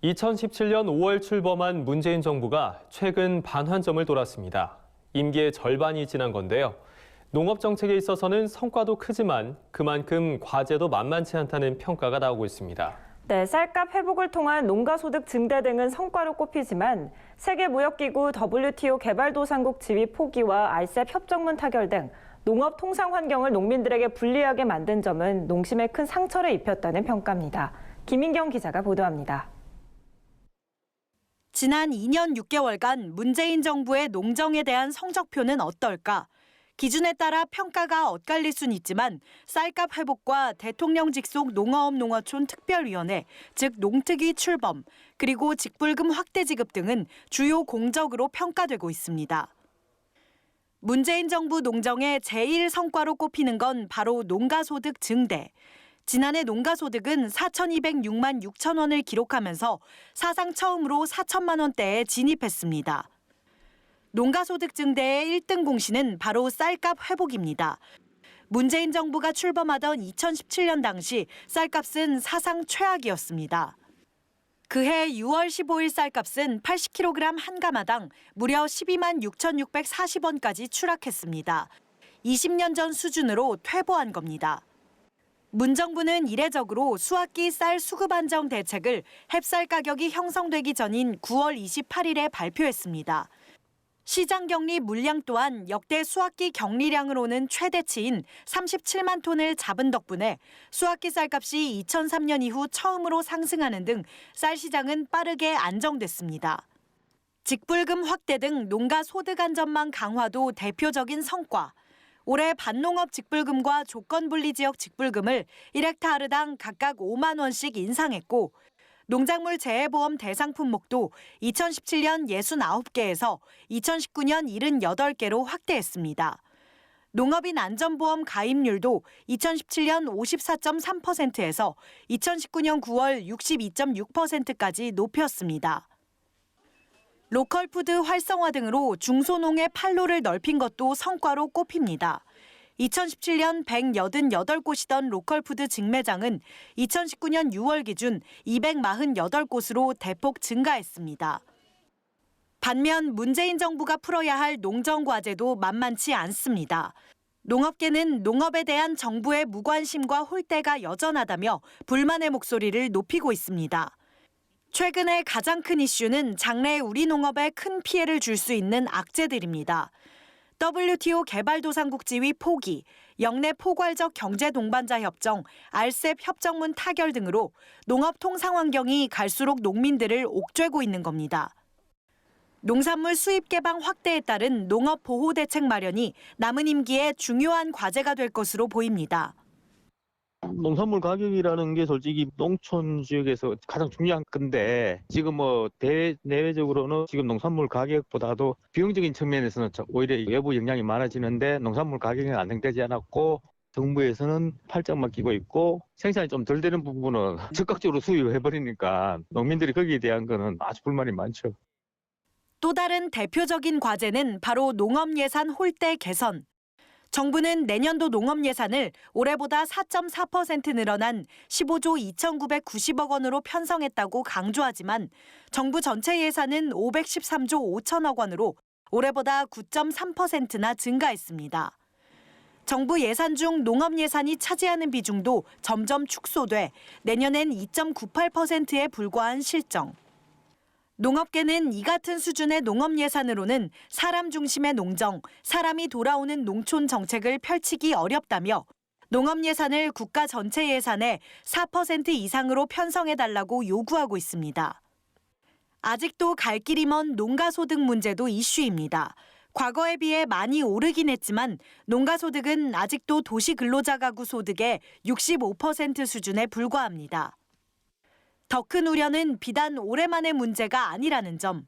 2017년 5월 출범한 문재인 정부가 최근 반환점을 돌았습니다. 임기의 절반이 지난 건데요. 농업 정책에 있어서는 성과도 크지만 그만큼 과제도 만만치 않다는 평가가 나오고 있습니다. 네, 쌀값 회복을 통한 농가소득 증대 등은 성과로 꼽히지만 세계무역기구 WTO 개발도상국 지위 포기와 RCEP 협정문 타결 등 농업 통상 환경을 농민들에게 불리하게 만든 점은 농심에 큰 상처를 입혔다는 평가입니다. 김인경 기자가 보도합니다. 지난 2년 6개월간 문재인 정부의 농정에 대한 성적표는 어떨까? 기준에 따라 평가가 엇갈릴 순 있지만 쌀값 회복과 대통령 직속 농어업-농어촌 특별위원회, 즉 농특위 출범, 그리고 직불금 확대 지급 등은 주요 공적으로 평가되고 있습니다. 문재인 정부 농정의 제1 성과로 꼽히는 건 바로 농가소득 증대. 지난해 농가소득은 4,206만 6천 원을 기록하면서 사상 처음으로 4천만 원대에 진입했습니다. 농가소득 증대의 1등 공신은 바로 쌀값 회복입니다. 문재인 정부가 출범하던 2017년 당시 쌀값은 사상 최악이었습니다. 그해 6월 15일 쌀값은 80kg 한 가마당 무려 12만 6,640원까지 추락했습니다. 20년 전 수준으로 퇴보한 겁니다. 문 정부는 이례적으로 수확기 쌀 수급 안정 대책을 햅쌀 가격이 형성되기 전인 9월 28일에 발표했습니다. 시장 격리 물량 또한 역대 수확기 격리량으로는 최대치인 37만 톤을 잡은 덕분에 수확기 쌀값이 2003년 이후 처음으로 상승하는 등 쌀 시장은 빠르게 안정됐습니다. 직불금 확대 등 농가 소득 안전망 강화도 대표적인 성과. 올해 밭농업 직불금과 조건분리 지역 직불금을 1헥타르당 각각 5만 원씩 인상했고 농작물 재해보험 대상 품목도 2017년 69개에서 2019년 78개로 확대했습니다. 농업인 안전보험 가입률도 2017년 54.3%에서 2019년 9월 62.6%까지 높였습니다. 로컬푸드 활성화 등으로 중소농의 판로를 넓힌 것도 성과로 꼽힙니다. 2017년 188곳이던 로컬푸드 직매장은 2019년 6월 기준 248곳으로 대폭 증가했습니다. 반면 문재인 정부가 풀어야 할 농정 과제도 만만치 않습니다. 농업계는 농업에 대한 정부의 무관심과 홀대가 여전하다며 불만의 목소리를 높이고 있습니다. 최근에 가장 큰 이슈는 장래 우리 농업에 큰 피해를 줄 수 있는 악재들입니다. WTO 개발도상국 지위 포기, 영내 포괄적 경제 동반자 협정, RCEP 협정문 타결 등으로 농업 통상 환경이 갈수록 농민들을 옥죄고 있는 겁니다. 농산물 수입 개방 확대에 따른 농업 보호 대책 마련이 남은 임기에 중요한 과제가 될 것으로 보입니다. 농산물 가격이라는 게 솔직히 농촌 지역에서 가장 중요한 건데 지금 대내외적으로는 지금 농산물 가격보다도 비용적인 측면에서는 오히려 외부 영향이 많아지는데 농산물 가격이 안정되지 않았고 정부에서는 팔짱만 끼고 있고 생산이 좀 덜 되는 부분은 적극적으로 수입을 해버리니까 농민들이 거기에 대한 거는 아주 불만이 많죠. 또 다른 대표적인 과제는 바로 농업 예산 홀대 개선. 정부는 내년도 농업 예산을 올해보다 4.4% 늘어난 15조 2,990억 원으로 편성했다고 강조하지만 정부 전체 예산은 513조 5천억 원으로 올해보다 9.3%나 증가했습니다. 정부 예산 중 농업 예산이 차지하는 비중도 점점 축소돼 내년엔 2.98%에 불과한 실정. 농업계는 이 같은 수준의 농업 예산으로는 사람 중심의 농정, 사람이 돌아오는 농촌 정책을 펼치기 어렵다며 농업 예산을 국가 전체 예산의 4% 이상으로 편성해달라고 요구하고 있습니다. 아직도 갈 길이 먼 농가소득 문제도 이슈입니다. 과거에 비해 많이 오르긴 했지만 농가소득은 아직도 도시근로자 가구 소득의 65% 수준에 불과합니다. 더 큰 우려는 비단 올해만의 문제가 아니라는 점.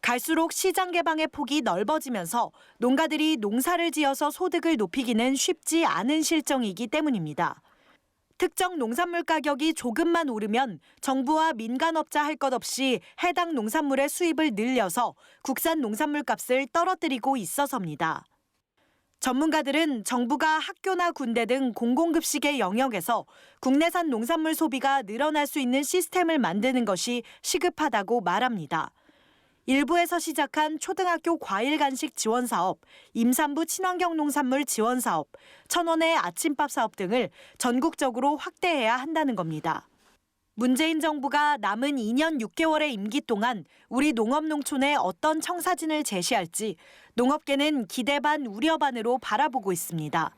갈수록 시장 개방의 폭이 넓어지면서 농가들이 농사를 지어서 소득을 높이기는 쉽지 않은 실정이기 때문입니다. 특정 농산물 가격이 조금만 오르면 정부와 민간업자 할 것 없이 해당 농산물의 수입을 늘려서 국산 농산물 값을 떨어뜨리고 있어서입니다. 전문가들은 정부가 학교나 군대 등 공공급식의 영역에서 국내산 농산물 소비가 늘어날 수 있는 시스템을 만드는 것이 시급하다고 말합니다. 일부에서 시작한 초등학교 과일 간식 지원 사업, 임산부 친환경 농산물 지원 사업, 1,000원의 아침밥 사업 등을 전국적으로 확대해야 한다는 겁니다. 문재인 정부가 남은 2년 6개월의 임기 동안 우리 농업농촌에 어떤 청사진을 제시할지 농업계는 기대 반 우려 반으로 바라보고 있습니다.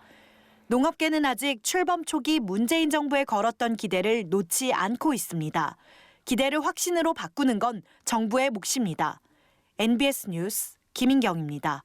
농업계는 아직 출범 초기 문재인 정부에 걸었던 기대를 놓지 않고 있습니다. 기대를 확신으로 바꾸는 건 정부의 몫입니다. NBS 뉴스 김인경입니다.